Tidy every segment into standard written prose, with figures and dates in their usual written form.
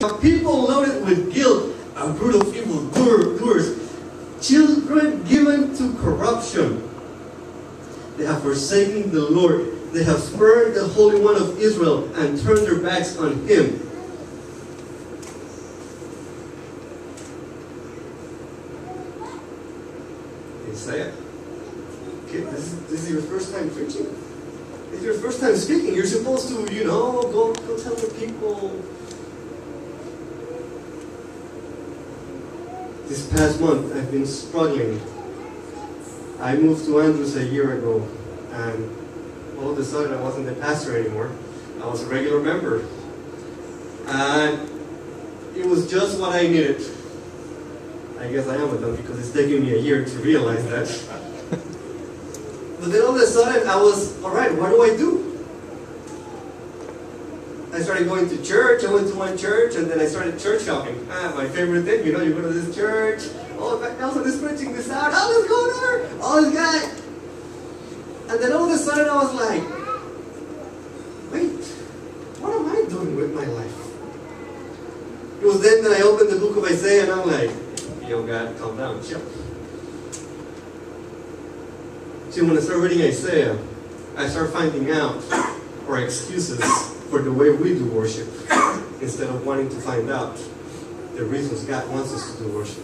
A people loaded with guilt, a brood of evil doers, children given to corruption. They have forsaken the Lord. They have spurned the Holy One of Israel and turned their backs on Him. Isaiah, okay, this is your first time preaching. It's your first time speaking. You're supposed to, go tell the people. This past month, I've been struggling. I moved to Andrews a year ago, and all of a sudden I wasn't the pastor anymore. I was a regular member. And it was just what I needed. I guess I am a dummy because it's taken me a year to realize that. But then all of a sudden I was, alright, what do I do? I started going to church. I went to one church, and then I started church shopping. My favorite thing, you go to this church. Oh, Nelson is preaching this out. Oh, let's go there. Oh, this guy. And then all of a sudden I was like, wait, what am I doing with my life? It was then that I opened the book of Isaiah, and I'm like, yo, God, calm down, chill. See, when I start reading Isaiah, I start finding out our excuses for the way we do worship, instead of wanting to find out the reasons God wants us to do worship.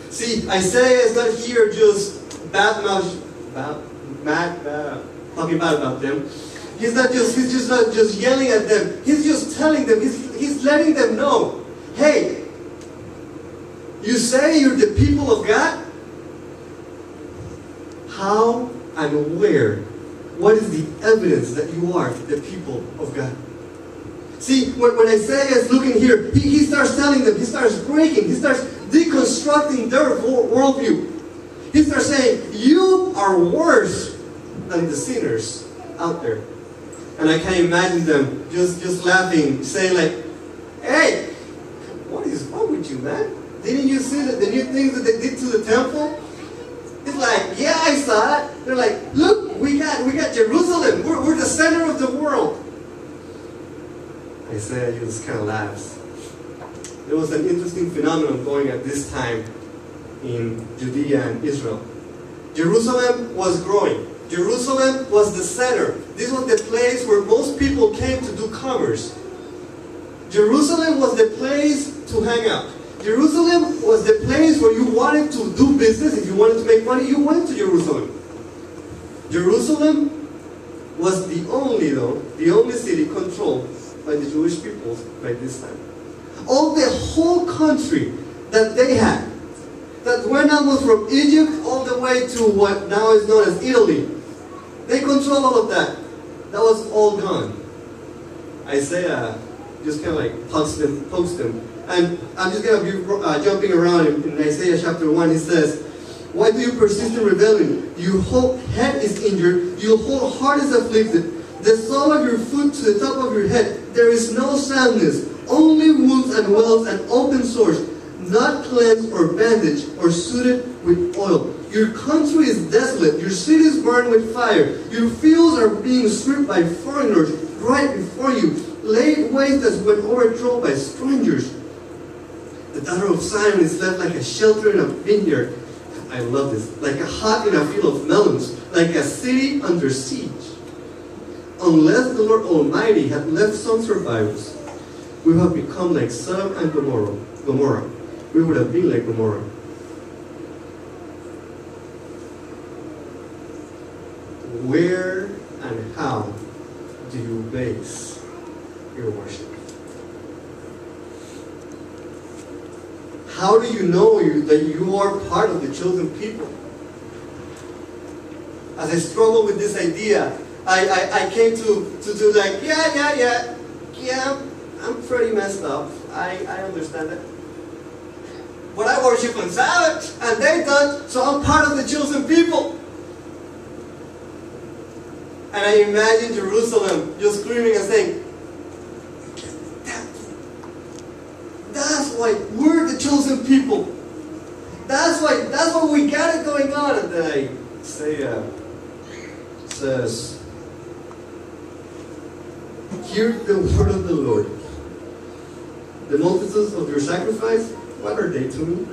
See, Isaiah is not here just talking bad about them. He's just not just yelling at them. He's just telling them, he's letting them know, hey, you say you're the people of God? How and where? What is the evidence that you are the people of God? See, when Isaiah is looking here, he starts telling them, he starts breaking, he starts deconstructing their worldview. He starts saying, you are worse than the sinners out there. And I can imagine them just laughing, saying like, hey, what is wrong with you, man? Didn't you see the new things that they did to the temple? It's like, yeah, I saw it. They're like, look, we got Jerusalem. We're the center of the world. Isaiah just kind of laughs. There was an interesting phenomenon going at this time in Judea and Israel. Jerusalem was growing. Jerusalem was the center. This was the place where most people came to do commerce. Jerusalem was the place to hang out. Jerusalem was the place where you wanted to do business. If you wanted to make money, you went to Jerusalem. Jerusalem was the only city controlled by the Jewish people by this time. All the whole country that they had, that went almost from Egypt all the way to what now is known as Italy, they controlled all of that. That was all gone. Isaiah just kind of like pokes them. And I'm just going to be jumping around in Isaiah chapter 1. He says, why do you persist in rebellion? Your whole head is injured. Your whole heart is afflicted. The sole of your foot to the top of your head, there is no soundness. Only wounds and welts and open sores, not cleansed or bandaged or suited with oil. Your country is desolate. Your cities burn with fire. Your fields are being stripped by foreigners right before you, laid waste as when overthrown by strangers. The daughter of Zion is left like a shelter in a vineyard. I love this. Like a hut in a field of melons. Like a city under siege. Unless the Lord Almighty had left some survivors, we would have become like Sodom and Gomorrah. We would have been like Gomorrah. Where and how do you base your worship? How do you know that you are part of the chosen people? As I struggle with this idea, I came to like, yeah, I'm pretty messed up. I understand that. But I worship on Sabbath, and they don't, so I'm part of the chosen people. And I imagine Jerusalem just screaming and saying, that's why we're the chosen people. That's what we got it going on. And then Isaiah says, hear the word of the Lord. The multitudes of your sacrifice, what are they to me?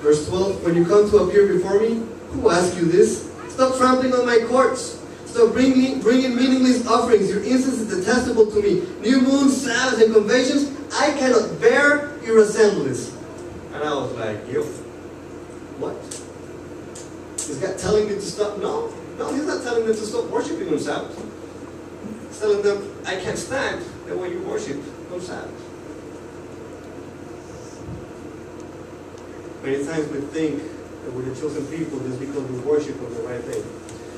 Verse 12, when you come to appear before me, who asked you this? Stop trampling on my courts. Stop bringing meaningless offerings. Your incense is detestable to me. New moons, Sabbaths, and conventions, I cannot bear your assemblies. And I was like, yo, what? Is God telling me to stop? No, He's not telling them to stop worshiping on Sabbath. He's telling them, I can't stand the way you worship on Sabbath. Many times we think that we're the chosen people just because we worship on the right thing.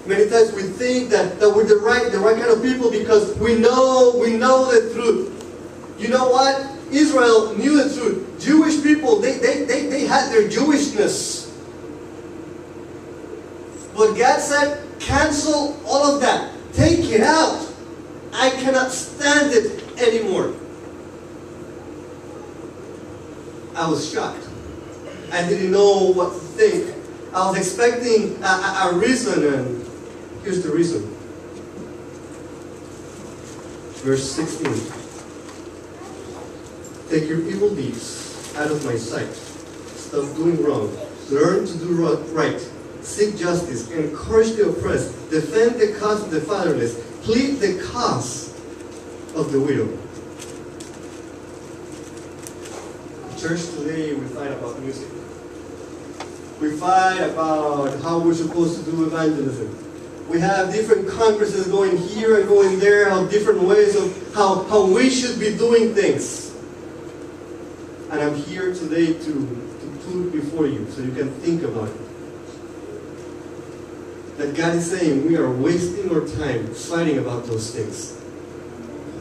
Many times we think that we're the right kind of people because we know the truth. You know what? Israel knew the truth. Jewish people, they had their Jewishness. But God said, cancel all of that. Take it out. I cannot stand it anymore. I was shocked. I didn't know what to think. I was expecting a reason, and here's the reason. Verse 16. Take your evil deeds out of my sight. Stop doing wrong. Learn to do right. Seek justice. Encourage the oppressed. Defend the cause of the fatherless. Plead the cause of the widow. In church today, we fight about music. We fight about how we're supposed to do evangelism. We have different congresses going here and going there, of different ways of how we should be doing things. And I'm here today to put it before you so you can think about it. That God is saying we are wasting our time fighting about those things.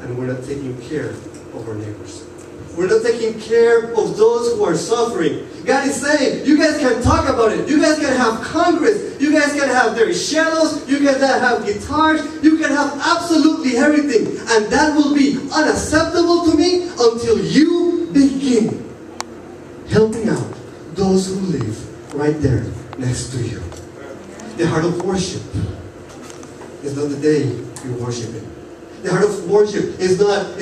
And we're not taking care of our neighbors. We're not taking care of those who are suffering. God is saying, you guys can talk about it. You guys can have Congress. You guys can have their shadows. You guys can have guitars. You can have absolutely everything. And that will be unacceptable to me until you begin helping out those who live right there next to you. The heart of worship is not the day you worship it. The heart of worship is not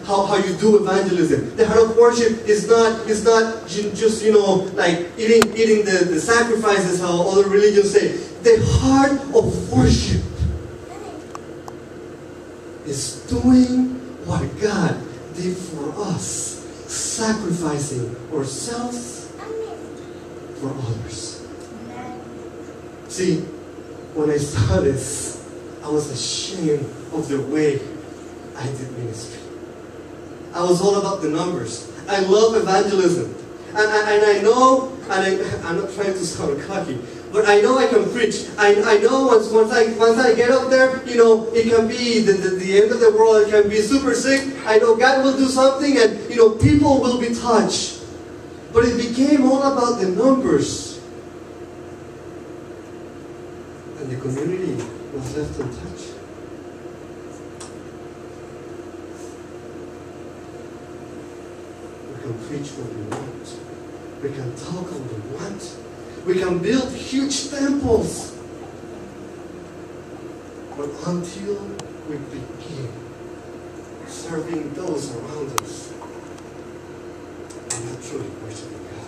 how you do evangelism. The heart of worship is not just like eating the sacrifices how other religions say. The heart of worship is doing what God did for us, sacrificing ourselves for others. See, when I saw this, I was ashamed of the way I did ministry. I was all about the numbers. I love evangelism. And I know, I'm not trying to sound cocky, but I know I can preach. I know once I get up there, it can be the end of the world. It can be super sick. I know God will do something and, people will be touched. But it became all about the numbers. And the community was left untouched. We can preach what we want. We can talk what we want. We can build huge temples. But until we begin serving those around us, we're not truly worshiping God.